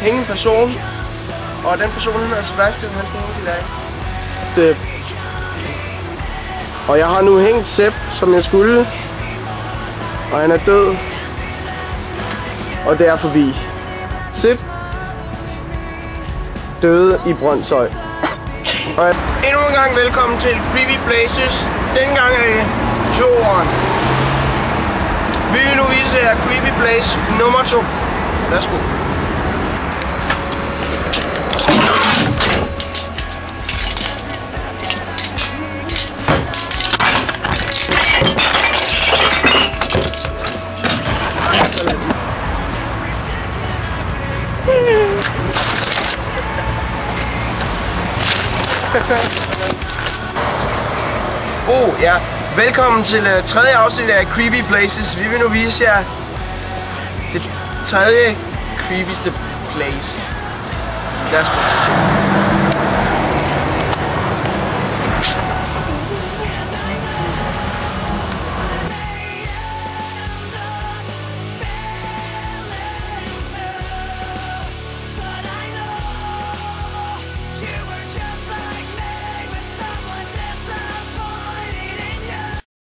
Hænge en person, og den person hedder Sebastian, han skal hænges i dag. Og jeg har nu hængt Sepp, som jeg skulle, og han er død, og det er forbi. Sepp døde i Brønshøj. Endnu en gang velkommen til Creepy Places. Dengang er det 2'eren. Vi vil nu vise jer Creepy Place nummer 2. Værsgo. Ja. Velkommen til tredje afsnit af Creepy Places. Vi vil nu vise jer det tredje creepyste place. Værsgo.